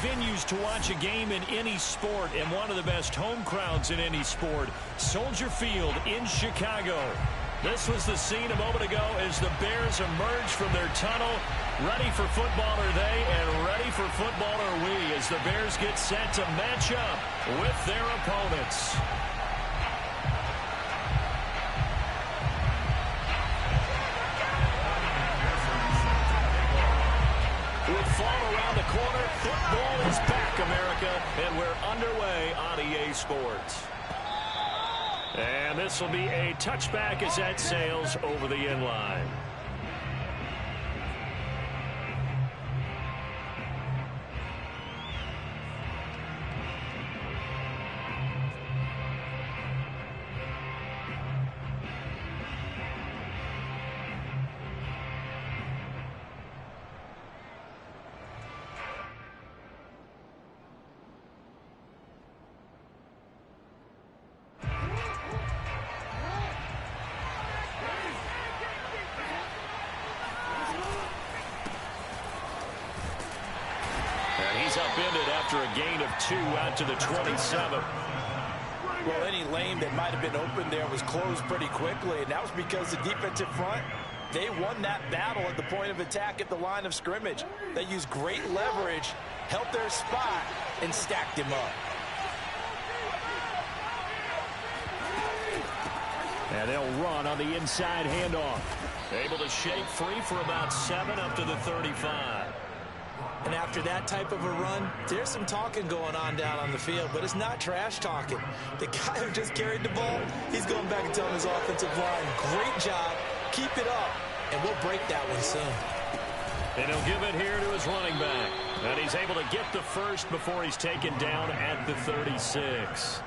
venues to watch a game in any sport and one of the best home crowds in any sport. Soldier Field in Chicago. This was the scene a moment ago as the Bears emerged from their tunnel. Ready for football are they, and ready for football are we as the Bears get set to match up with their opponents. With fall around the corner, football is back, America, and we're underway on EA Sports. And this will be a touchback as that sails over the end line. He's upended after a gain of 2 out to the 27. Well, any lane that might have been open there was closed pretty quickly, and that was because the defensive front, they won that battle at the point of attack at the line of scrimmage. They used great leverage, held their spot, and stacked him up. And they'll run on the inside handoff. Able to shake free for about 7 up to the 35. And after that type of a run, there's some talking going on down on the field, but it's not trash talking. The guy who just carried the ball, he's going back and telling his offensive line, great job, keep it up, and we'll break that one soon. And he'll give it here to his running back. And he's able to get the first before he's taken down at the 36.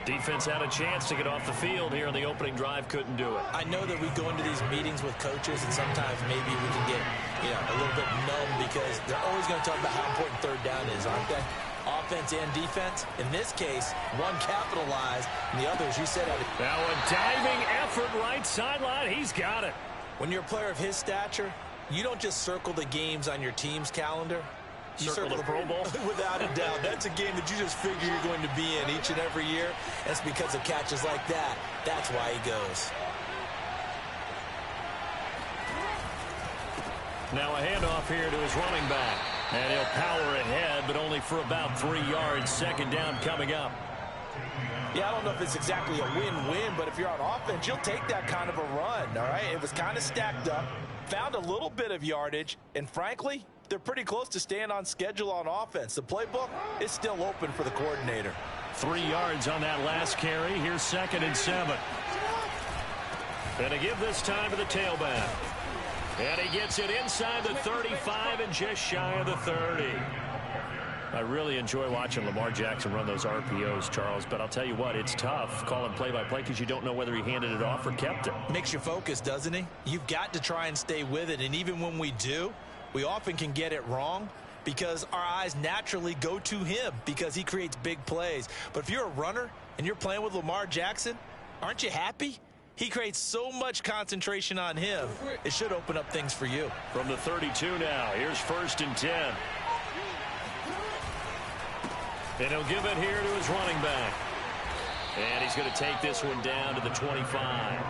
Defense had a chance to get off the field here in the opening drive, couldn't do it. I know that we go into these meetings with coaches, and sometimes maybe we can get, a little bit numb because they're always going to talk about how important third down is, aren't they? Offense and defense. In this case, one capitalized, and the other, as you said, now a diving effort right sideline. He's got it. When you're a player of his stature, you don't just circle the games on your team's calendar. You circle the Pro Bowl? Without a doubt. That's a game that you just figure you're going to be in each and every year. That's because of catches like that. That's why he goes. Now a handoff here to his running back. And he'll power ahead, but only for about 3 yards. Second down coming up. Yeah, I don't know if it's exactly a win-win, but if you're on offense, you'll take that kind of a run, all right? It was kind of stacked up, found a little bit of yardage, and frankly, they're pretty close to staying on schedule on offense. The playbook is still open for the coordinator. 3 yards on that last carry. Here's 2nd and 7. And to give this time to the tailback. And he gets it inside the 35 and just shy of the 30. I really enjoy watching Lamar Jackson run those RPOs, Charles, but I'll tell you what, it's tough calling play-by-play because you don't know whether he handed it off or kept it. Makes you focus, doesn't he? You've got to try and stay with it, and even when we do, we often can get it wrong because our eyes naturally go to him because he creates big plays. But if you're a runner and you're playing with Lamar Jackson, aren't you happy? He creates so much concentration on him. It should open up things for you. From the 32 now, here's 1st and 10. And he'll give it here to his running back. And he's going to take this one down to the 25.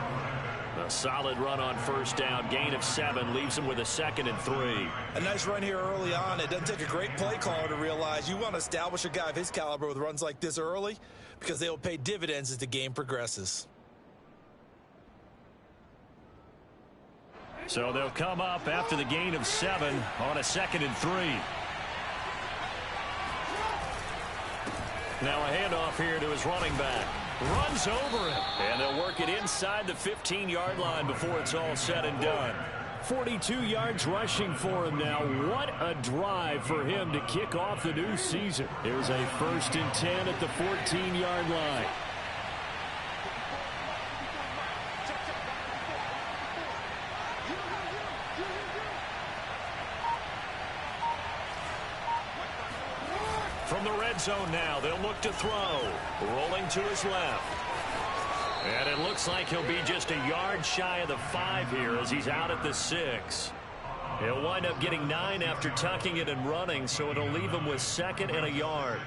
A solid run on 1st down. Gain of 7 leaves him with a 2nd and 3. A nice run here early on. It doesn't take a great play caller to realize you want to establish a guy of his caliber with runs like this early because they will pay dividends as the game progresses. So they'll come up after the gain of 7 on a 2nd and 3. Now a handoff here to his running back. Runs over him. And they'll work it inside the 15-yard line before it's all said and done. 42 yards rushing for him now. What a drive for him to kick off the new season. Here's a 1st and 10 at the 14-yard line. From the red zone now, they'll look to throw. Rolling to his left. And it looks like he'll be just a yard shy of the 5 here as he's out at the 6. He'll wind up getting 9 after tucking it and running, so it'll leave him with 2nd and a yard.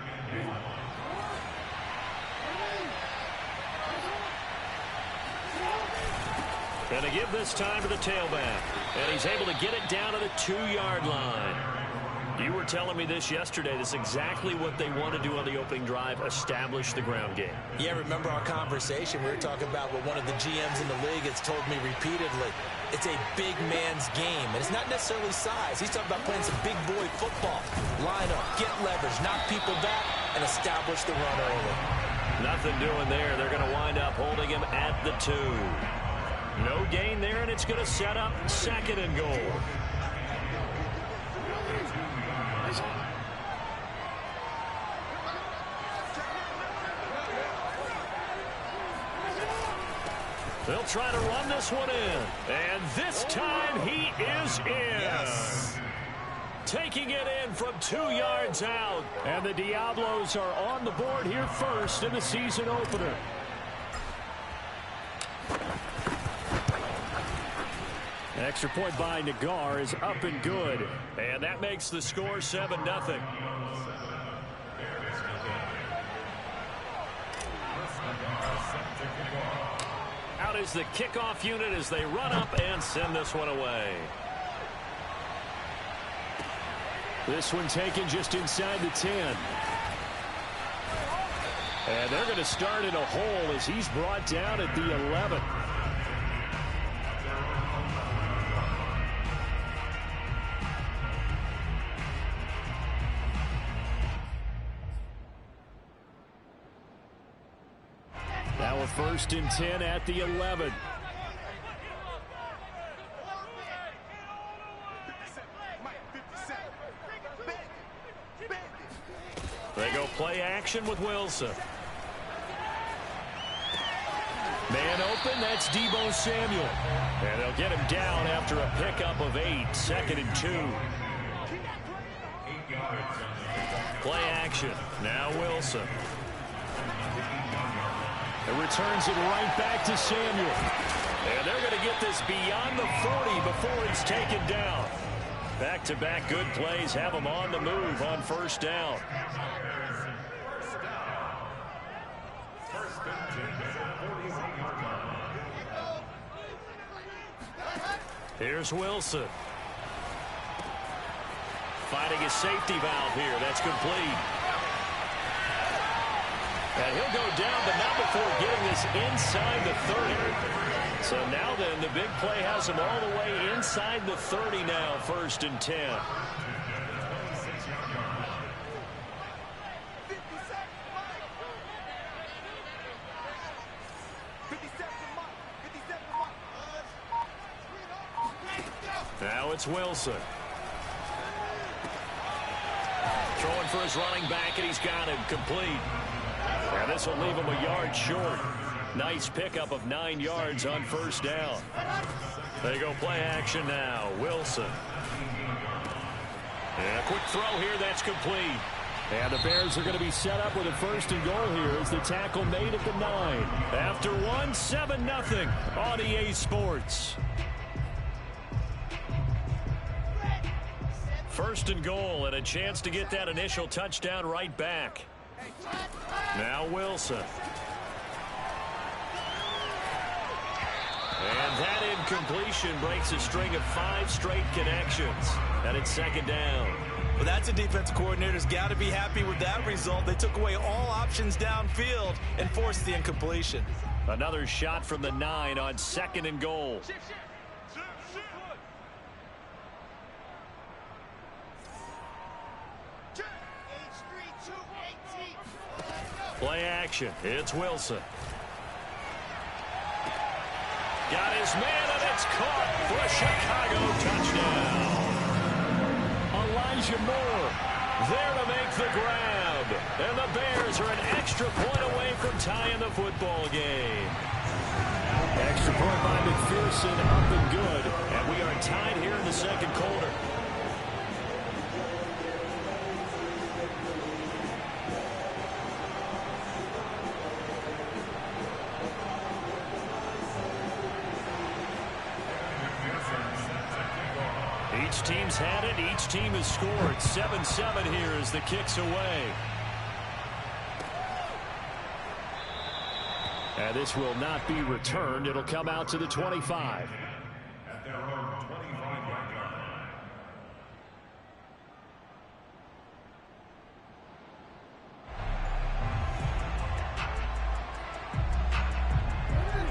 And to give this time to the tailback. And he's able to get it down to the 2-yard line. You were telling me this yesterday. This is exactly what they want to do on the opening drive, establish the ground game. Yeah, remember our conversation? We were talking about what one of the GMs in the league has told me repeatedly. It's a big man's game, and it's not necessarily size. He's talking about playing some big boy football. Line up, get leverage, knock people back, and establish the run early. Nothing doing there. They're going to wind up holding him at the 2. No gain there, and it's going to set up 2nd and goal. They'll try to run this one in. And this time he is in. Yes. Taking it in from 2 yards out. And the Diablos are on the board here first in the season opener. An extra point by Nagar is up and good. And that makes the score 7-0. Out is the kickoff unit as they run up and send this one away. This one taken just inside the 10. And they're going to start in a hole as he's brought down at the 11. Now a 1st and 10 at the 11. They go play action with Wilson. Man open, that's Deebo Samuel. And they'll get him down after a pickup of 8, 2nd and 2. Play action, now Wilson. It returns it right back to Samuel. And they're going to get this beyond the 40 before it's taken down. Back-to-back good plays have them on the move on 1st down. Here's Wilson. Finding his safety valve here. That's complete. And he'll go down, but not before getting this inside the 30. So now then, the big play has him all the way inside the 30 now, 1st and 10. Now it's Wilson. Throwing for his running back, and he's got him complete. And this will leave him a yard short. Nice pickup of 9 yards on 1st down. They go play action now. Wilson. And a quick throw here, that's complete. And the Bears are going to be set up with a 1st and goal here as the tackle made at the 9. After 1, 7-0 on EA Sports. 1st and goal and a chance to get that initial touchdown right back. Now Wilson. And that incompletion breaks a string of 5 straight connections. And it's 2nd down. Well, that's a defense coordinator's got to be happy with that result. They took away all options downfield and forced the incompletion. Another shot from the 9 on 2nd and goal. Play action. It's Wilson. Got his man, and it's caught for a Chicago touchdown. Elijah Moore there to make the grab. And the Bears are an extra point away from tying the football game. Extra point by McPherson, up and good. And we are tied here in the 2nd quarter. Each team's had it. Each team has scored. 7-7 here as the kick's away. And this will not be returned. It'll come out to the 25. At their own 25-yard line.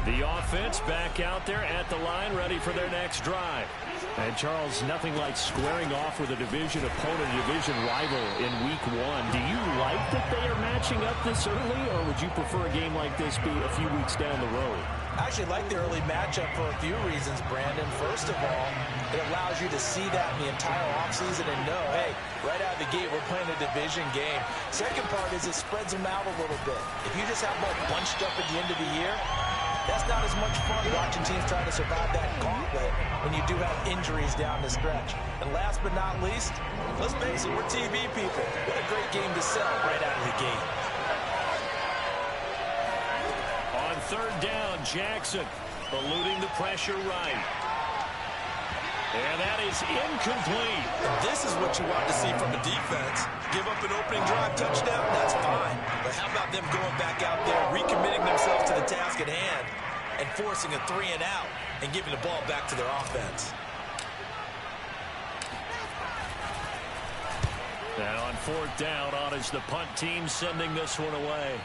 The offense back out there at the line, ready for their next drive. And, Charles, nothing like squaring off with a division opponent, a division rival in Week 1. Do you like that they are matching up this early, or would you prefer a game like this be a few weeks down the road? I actually like the early matchup for a few reasons, Brandon. First of all, it allows you to see that in the entire offseason and know, hey, right out of the gate, we're playing a division game. Second part is it spreads them out a little bit. If you just have them all bunched up at the end of the year, that's not as much fun watching teams try to survive that gauntlet when you do have injuries down the stretch. And last but not least, let's face it, we're TV people. What a great game to sell right out of the gate. On third down, Jackson eluding the pressure right. And that is incomplete. This is what you want to see from a defense. Give up an opening drive touchdown, that's fine. But how about them going back out there, recommitting themselves to the task at hand, and forcing a 3-and-out and giving the ball back to their offense. And on fourth down, on is the punt team sending this one away.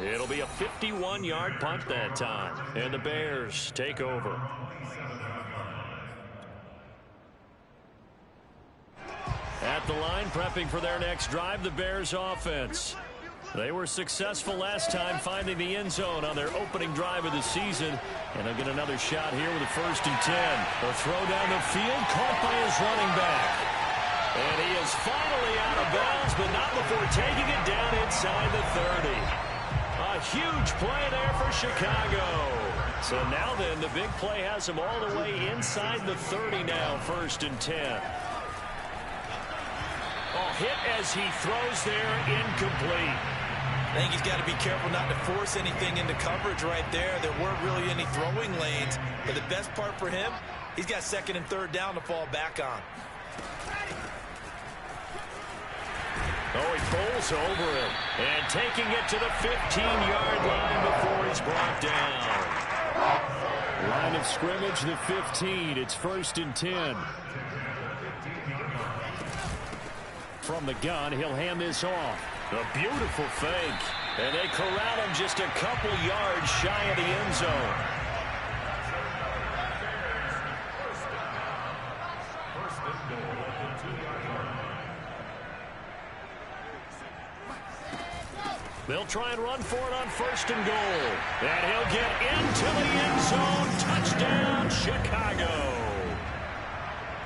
It'll be a 51-yard punt that time. And the Bears take over. At the line, prepping for their next drive, the Bears offense. They were successful last time finding the end zone on their opening drive of the season. And they'll get another shot here with a 1st and 10. A throw down the field, caught by his running back. And he is finally out of bounds, but not before taking it down inside the 30. A huge play there for Chicago. So now then, the big play has him all the way inside the 30 now, 1st and 10. Hit as he throws there, incomplete. I think he's got to be careful not to force anything into coverage right there. There weren't really any throwing lanes. But the best part for him, he's got 2nd and 3rd down to fall back on. Oh, he pulls over him. And taking it to the 15-yard line before he's brought down. Line of scrimmage, the 15. It's 1st and 10. From the gun, he'll hand this off. A beautiful fake. And they corral him just a couple yards shy of the end zone. They'll try and run for it on 1st and goal. And he'll get into the end zone. Touchdown, Chicago.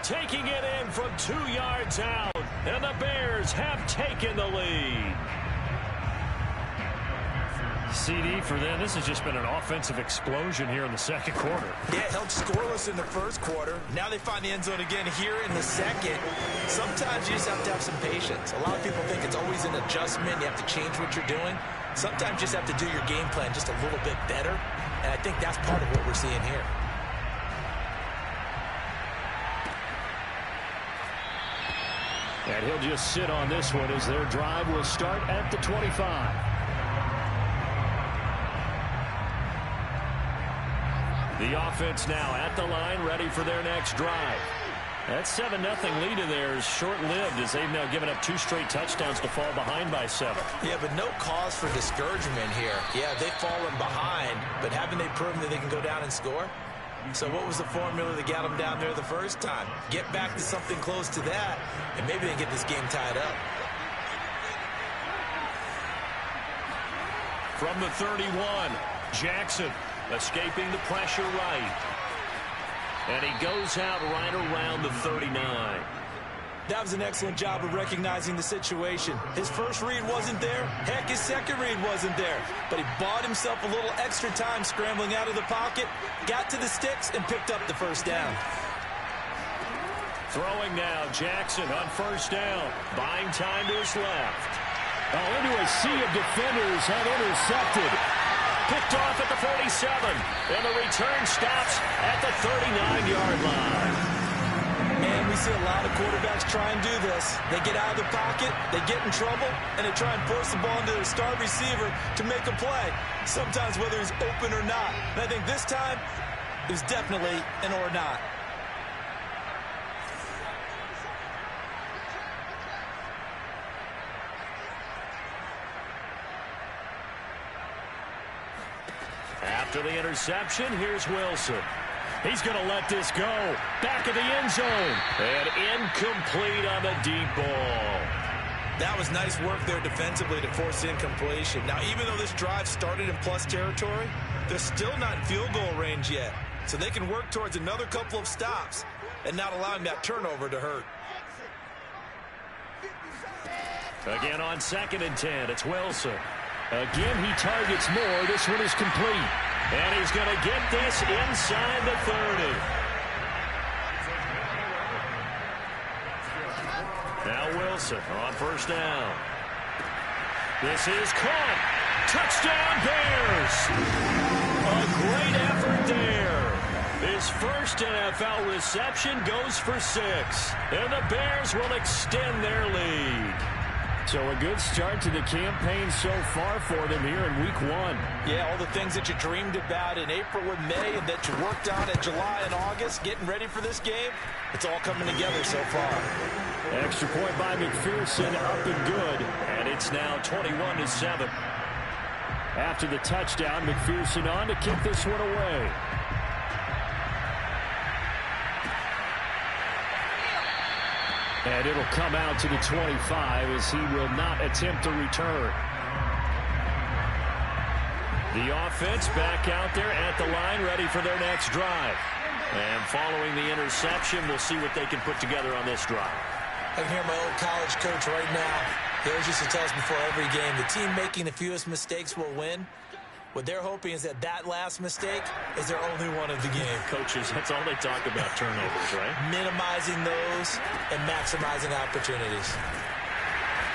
Taking it in from 2 yards out. And the Bears have taken the lead. CD for them. This has just been an offensive explosion here in the second quarter. Yeah, held scoreless in the first quarter. Now they find the end zone again here in the second. Sometimes you just have to have some patience. A lot of people think it's always an adjustment. You have to change what you're doing. Sometimes you just have to do your game plan just a little bit better. And I think that's part of what we're seeing here. And he'll just sit on this one as their drive will start at the 25. The offense now at the line, ready for their next drive. That 7-0 lead of theirs short-lived as they've now given up 2 straight touchdowns to fall behind by 7. Yeah, but no cause for discouragement here. Yeah, they've fallen behind, but haven't they proven that they can go down and score? So what was the formula that got them down there the first time? Get back to something close to that, and maybe they get this game tied up. From the 31, Jackson escaping the pressure right. And he goes out right around the 39. That was an excellent job of recognizing the situation. His first read wasn't there. Heck, his second read wasn't there. But he bought himself a little extra time scrambling out of the pocket, got to the sticks, and picked up the 1st down. Throwing now, Jackson on 1st down. Buying time to his left. Oh, into a sea of defenders, and intercepted. picked off at the 47. And the return stops at the 39-yard line. Man, we see a lot of quarterbacks try and do this. They get out of the pocket, they get in trouble, and they try and force the ball into their star receiver to make a play, sometimes whether he's open or not. And I think this time, it was definitely an or not. After the interception, here's Wilson. He's going to let this go. Back of the end zone. And incomplete on the deep ball. That was nice work there defensively to force incompletion. Now, even though this drive started in plus territory, they're still not in field goal range yet. So they can work towards another couple of stops and not allowing that turnover to hurt. Again on 2nd and 10, it's Wilson. Again, he targets more. This one is complete. And he's going to get this inside the 30. Now Wilson on 1st down. This is caught. Touchdown Bears. A great effort there. His first NFL reception goes for 6. And the Bears will extend their lead. So a good start to the campaign so far for them here in Week 1. Yeah, all the things that you dreamed about in April and May and that you worked on in July and August, getting ready for this game, it's all coming together so far. Extra point by McPherson, up and good, and it's now 21-7. After the touchdown, McPherson on to kick this one away. And it'll come out to the 25 as he will not attempt to return. The offense back out there at the line, ready for their next drive. And following the interception, we'll see what they can put together on this drive. I can hear my old college coach right now. He always used to tell us before every game, the team making the fewest mistakes will win. What they're hoping is that last mistake is their only one of the game. Coaches, that's all they talk about, turnovers, right? Minimizing those and maximizing opportunities.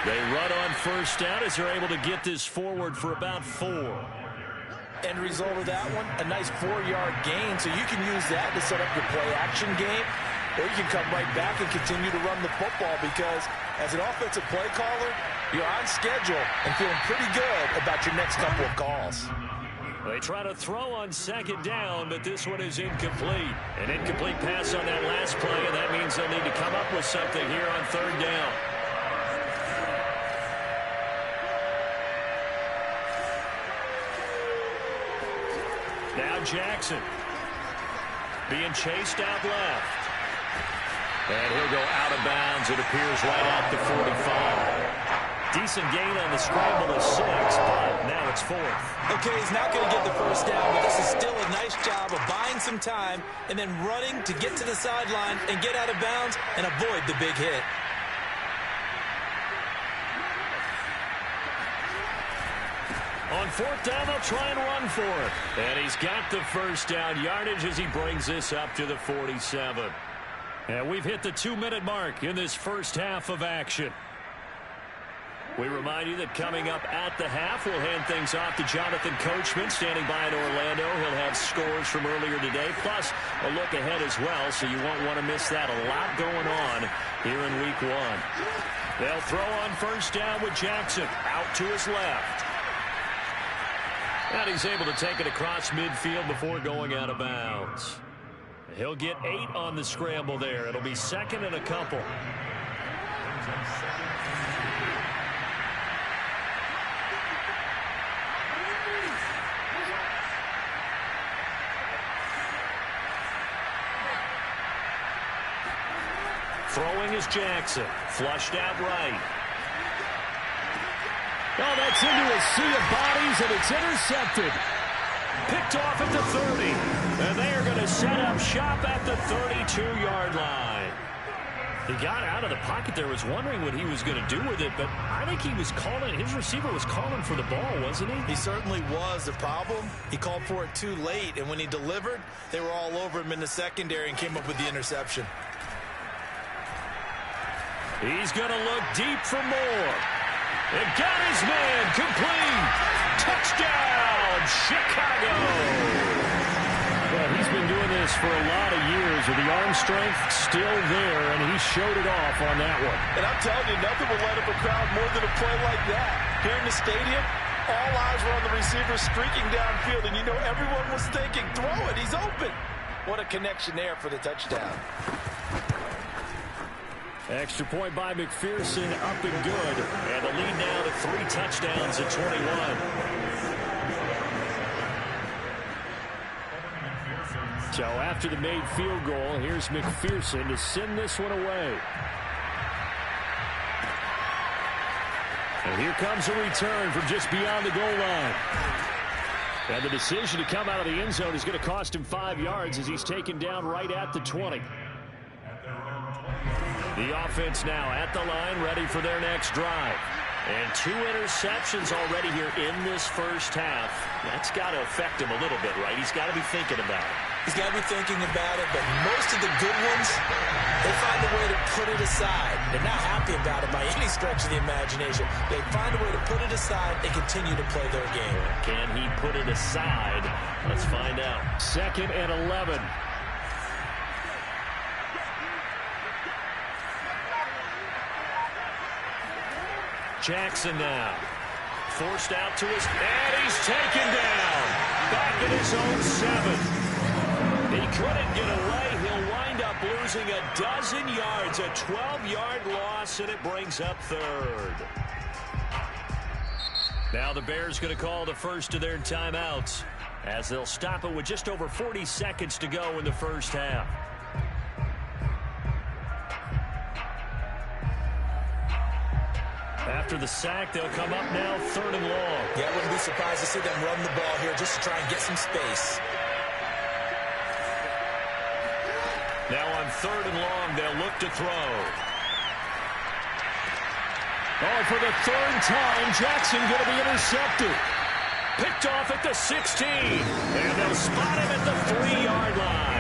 They run on 1st down as they're able to get this forward for about 4. End result of that one, a nice 4-yard gain, so you can use that to set up your play-action game, or you can come right back and continue to run the football because as an offensive play caller, you're on schedule and feeling pretty good about your next couple of calls. They try to throw on 2nd down, but this one is incomplete. An incomplete pass on that last play, and that means they'll need to come up with something here on 3rd down. Now Jackson being chased out left. And he'll go out of bounds, it appears, right at the 45. Decent gain on the scramble of 6, but now it's 4th. Okay, he's not going to get the 1st down, but this is still a nice job of buying some time and then running to get to the sideline and get out of bounds and avoid the big hit. On 4th down, they'll try and run for it. And he's got the 1st down yardage as he brings this up to the 47. And we've hit the 2-minute mark in this first half of action. We remind you that coming up at the half, we'll hand things off to Jonathan Coachman standing by in Orlando. He'll have scores from earlier today, plus a look ahead as well, so you won't want to miss that. A lot going on here in Week 1. They'll throw on 1st down with Jackson out to his left. And he's able to take it across midfield before going out of bounds. He'll get 8 on the scramble there. It'll be 2nd and a couple. Throwing is Jackson. Flushed out right. Oh, that's into a sea of bodies, and it's intercepted. Picked off at the 30. And they are going to set up shop at the 32-yard line. He got out of the pocket there, was wondering what he was going to do with it, but I think he was calling, his receiver was calling for the ball, wasn't he? He certainly was. The problem, he called for it too late, and when he delivered, they were all over him in the secondary and came up with the interception. He's going to look deep for more. And got his man complete. Touchdown, from Chicago. Well, he's been doing this for a lot of years with the arm strength still there, and he showed it off on that one. And I'm telling you, nothing will light up a crowd more than a play like that. Here in the stadium, all eyes were on the receiver streaking downfield, and you know everyone was thinking, throw it, he's open. What a connection there for the touchdown. Extra point by McPherson, up and good. And the lead now to 3 touchdowns at 21. So after the made field goal, here's McPherson to send this one away. And here comes a return from just beyond the goal line. And the decision to come out of the end zone is going to cost him 5 yards as he's taken down right at the 20. The offense now at the line, ready for their next drive. And 2 interceptions already here in this first half. That's got to affect him a little bit, right? He's got to be thinking about it. He's got to be thinking about it, but most of the good ones, they find a way to put it aside. They're not happy about it by any stretch of the imagination. They find a way to put it aside and continue to play their game. Can he put it aside? Let's find out. 2nd and 11. Jackson now. Forced out to his... And he's taken down. Back at his own 7. He couldn't get away. He'll wind up losing a dozen yards. A 12-yard loss, and it brings up 3rd. Now the Bears going to call the first of their timeouts as they'll stop it with just over 40 seconds to go in the first half. After the sack, they'll come up now 3rd and long. Yeah, I wouldn't be surprised to see them run the ball here just to try and get some space. Now on 3rd and long, they'll look to throw. Oh, for the 3rd time, Jackson going to be intercepted. Picked off at the 16. And they'll spot him at the 3-yard line.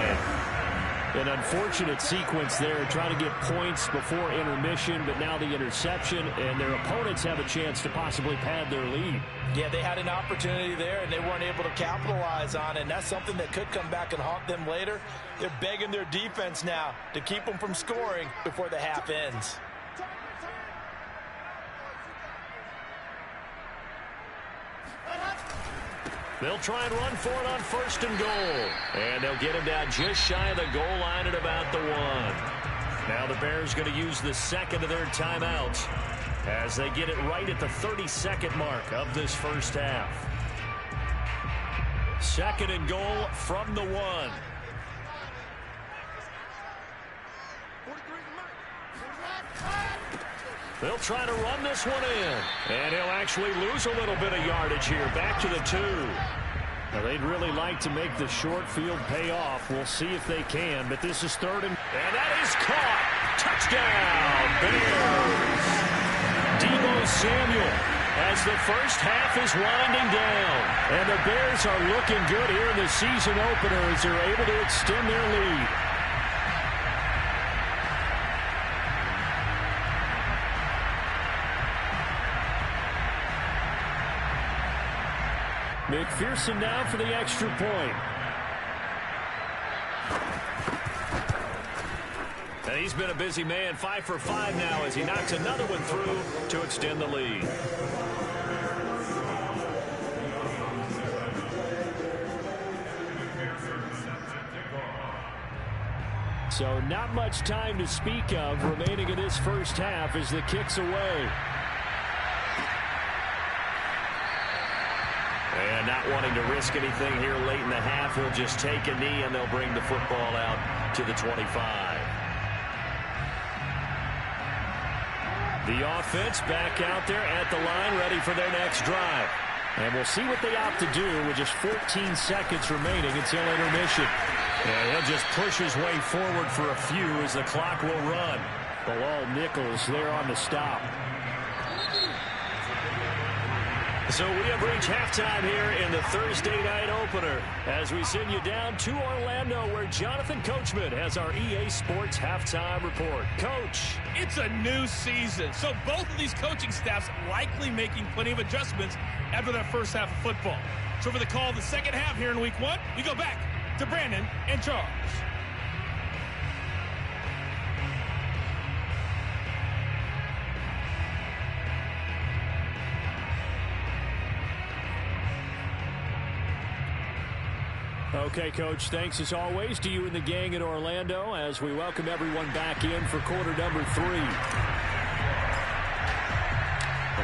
An unfortunate sequence there, trying to get points before intermission, but now the interception, and their opponents have a chance to possibly pad their lead. Yeah, they had an opportunity there, and they weren't able to capitalize on it, and that's something that could come back and haunt them later. They're begging their defense now to keep them from scoring before the half ends. They'll try and run for it on 1st and goal. And they'll get him down just shy of the goal line at about the 1. Now the Bears going to use the 2nd of their timeouts as they get it right at the 32nd mark of this first half. 2nd and goal from the 1. They'll try to run this one in. And he'll actually lose a little bit of yardage here. Back to the 2. Now, they'd really like to make the short field pay off. We'll see if they can. But this is 3rd and that is caught. Touchdown, Bears. Deebo Samuel as the first half is winding down. And the Bears are looking good here in the season opener as they're able to extend their lead. McPherson now for the extra point. And he's been a busy man, 5 for 5 now as he knocks another one through to extend the lead. So not much time to speak of remaining in this first half as the kick's away. And not wanting to risk anything here late in the half, he'll just take a knee and they'll bring the football out to the 25. The offense back out there at the line, ready for their next drive. And we'll see what they opt to do with just 14 seconds remaining until intermission. And he'll just push his way forward for a few as the clock will run. Bilal Nichols there on the stop. So we have reached halftime here in the Thursday night opener as we send you down to Orlando where Jonathan Coachman has our EA Sports halftime report. Coach. It's a new season, so both of these coaching staffs likely making plenty of adjustments after that first half of football. So for the call of the second half here in week one, we go back to Brandon and Charles. Okay, Coach, thanks as always to you and the gang in Orlando as we welcome everyone back in for quarter number 3.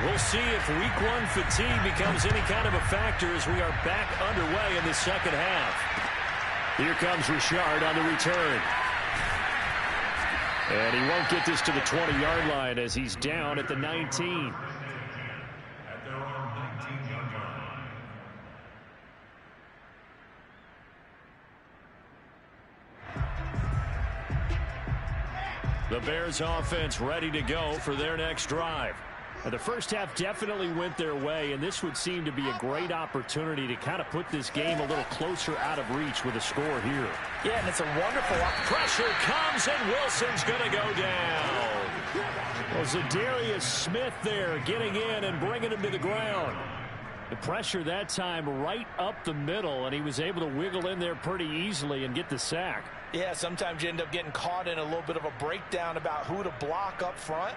We'll see if week one fatigue becomes any kind of a factor as we are back underway in the second half. Here comes Richard on the return. And he won't get this to the 20-yard line as he's down at the 19. At their own 19-yard line. The Bears offense ready to go for their next drive. Now, the first half definitely went their way, and this would seem to be a great opportunity to kind of put this game a little closer out of reach with a score here. Yeah, and it's a wonderful pressure comes, and Wilson's going to go down. Well, Zadarius Smith there getting in and bringing him to the ground. The pressure that time right up the middle, and he was able to wiggle in there pretty easily and get the sack. Yeah, sometimes you end up getting caught in a little bit of a breakdown about who to block up front,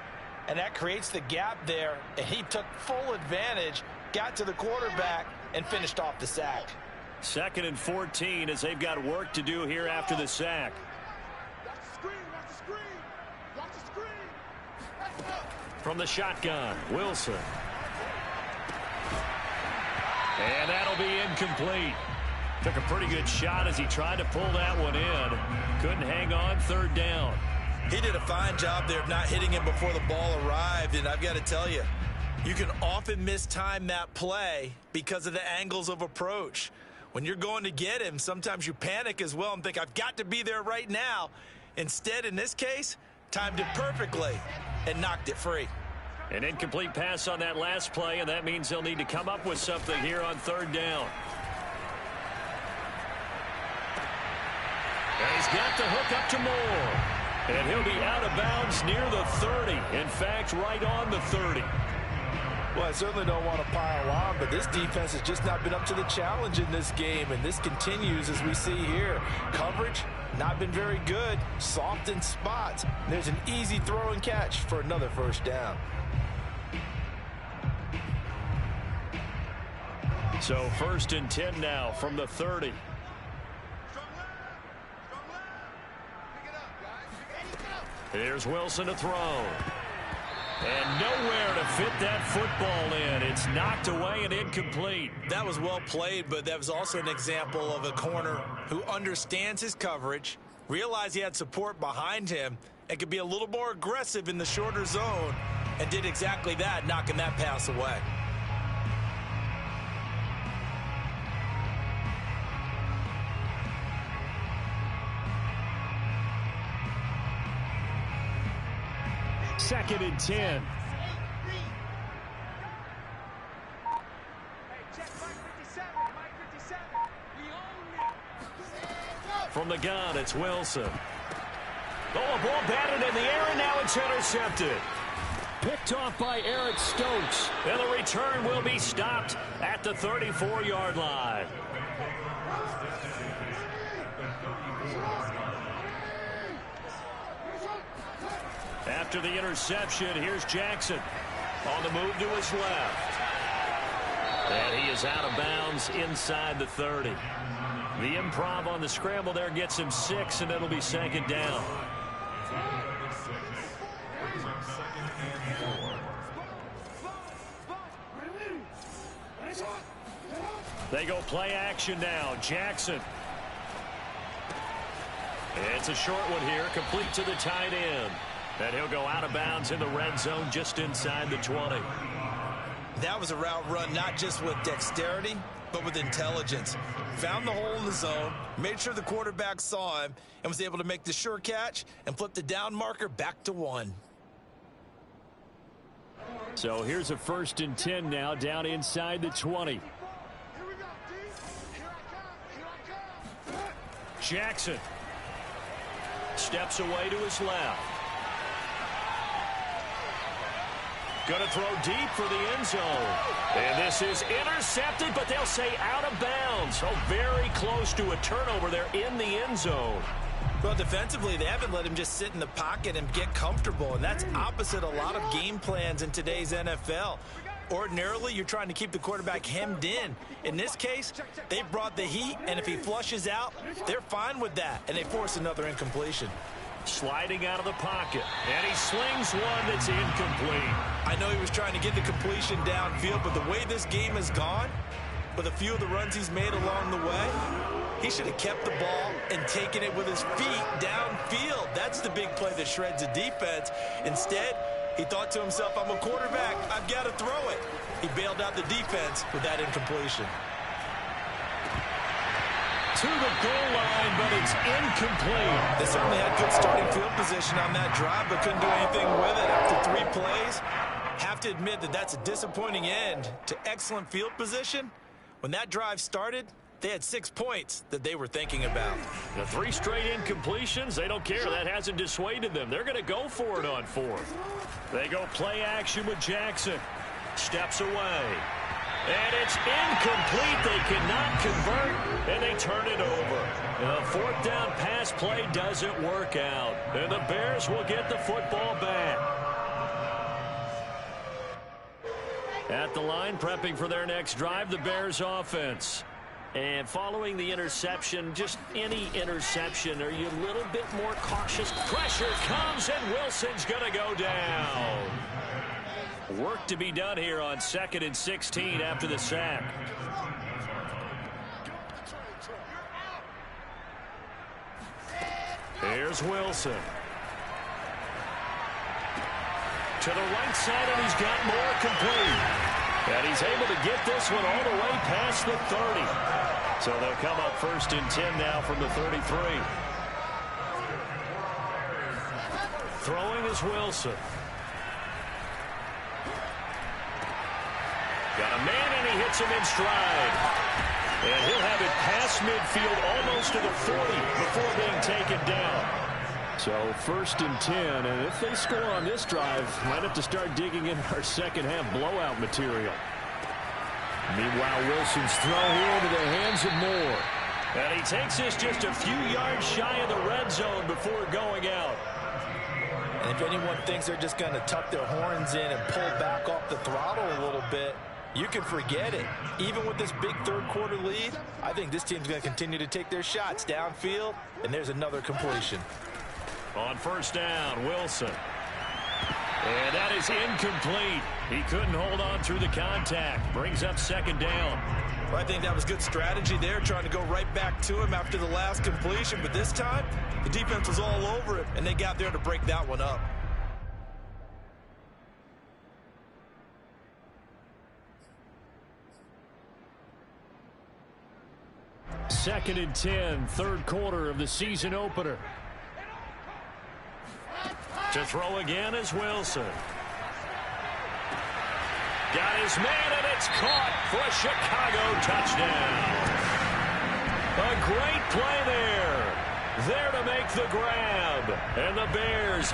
and that creates the gap there, and he took full advantage, got to the quarterback, and finished off the sack. 2nd and 14 as they've got work to do here after the sack. Watch the screen, watch the screen, watch the screen. From the shotgun, Wilson. And that'll be incomplete. Took a pretty good shot as he tried to pull that one in. Couldn't hang on, 3rd down. He did a fine job there of not hitting him before the ball arrived, and I've got to tell you, you can often mistime that play because of the angles of approach. When you're going to get him, sometimes you panic as well and think, I've got to be there right now. Instead, in this case, timed it perfectly and knocked it free. An incomplete pass on that last play, and that means they'll need to come up with something here on 3rd down. And he's got the hook up to Moore. And he'll be out of bounds near the 30. In fact, right on the 30. Well, I certainly don't want to pile on, but this defense has just not been up to the challenge in this game, and this continues as we see here. Coverage, not been very good, soft in spots. There's an easy throw and catch for another 1st down. So 1st and 10 now from the 30. Here's Wilson to throw. And nowhere to fit that football in. It's knocked away and incomplete. That was well played, but that was also an example of a corner who understands his coverage, realized he had support behind him, and could be a little more aggressive in the shorter zone, and did exactly that, knocking that pass away. Second and 10. From the gun, it's Wilson. Oh, a ball batted in the air, and now it's intercepted. Picked off by Eric Stokes. And the return will be stopped at the 34-yard line. After the interception, here's Jackson on the move to his left. And he is out of bounds inside the 30. The improv on the scramble there gets him 6, and it'll be 2nd down. They go play action now. Jackson. It's a short one here, complete to the tight end. And he'll go out of bounds in the red zone just inside the 20. That was a route run not just with dexterity, but with intelligence. Found the hole in the zone, made sure the quarterback saw him, and was able to make the sure catch and flip the down marker back to 1. So here's a 1st and 10 now, down inside the 20. Here we go, D. Here I come. Jackson steps away to his left. Going to throw deep for the end zone. And this is intercepted, but they'll say out of bounds. So very close to a turnover there in the end zone. Well, defensively, they haven't let him just sit in the pocket and get comfortable, and that's opposite a lot of game plans in today's NFL. Ordinarily, you're trying to keep the quarterback hemmed in. In this case, they brought the heat, and if he flushes out, they're fine with that, and they force another incompletion. Sliding out of the pocket, and he slings one that's incomplete. I know he was trying to get the completion downfield, but the way this game has gone, with a few of the runs he's made along the way, he should have kept the ball and taken it with his feet downfield. That's the big play that shreds a defense. Instead, he thought to himself, I'm a quarterback, I've got to throw it. He bailed out the defense with that incompletion. To the goal line, but it's incomplete. They certainly had good starting field position on that drive, but couldn't do anything with it after 3 plays. Have to admit that that's a disappointing end to excellent field position. When that drive started, they had 6 points that they were thinking about. The 3 straight incompletions, they don't care. That hasn't dissuaded them. They're going to go for it on 4th. They go play action with Jackson. Steps away. And it's incomplete. They cannot convert, and they turn it over. The 4th down pass play doesn't work out. And the Bears will get the football back. At the line, prepping for their next drive, the Bears offense. And following the interception, just any interception, are you a little bit more cautious? Pressure comes, and Wilson's going to go down. Work to be done here on 2nd and 16 after the sack. Here's Wilson. To the right side, and he's got more complete. And he's able to get this one all the way past the 30. So they'll come up 1st and 10 now from the 33. Throwing is Wilson. Got a man, and he hits him in stride. And he'll have it past midfield almost to the 40 before being taken down. So 1st and 10, and if they score on this drive, might have to start digging in our second half blowout material. Meanwhile, Wilson's throw here into the hands of Moore. And he takes this just a few yards shy of the red zone before going out. And if anyone thinks they're just going to tuck their horns in and pull back off the throttle a little bit, you can forget it. Even with this big 3rd quarter lead, I think this team's going to continue to take their shots downfield, and there's another completion. On 1st down, Wilson. And that is incomplete. He couldn't hold on through the contact. Brings up 2nd down. Well, I think that was good strategy there, trying to go right back to him after the last completion. But this time, the defense was all over it, and they got there to break that one up. Second and 10, 3rd quarter of the season opener. To throw again is Wilson. Got his man, and it's caught for a Chicago touchdown. A great play there. There to make the grab. And the Bears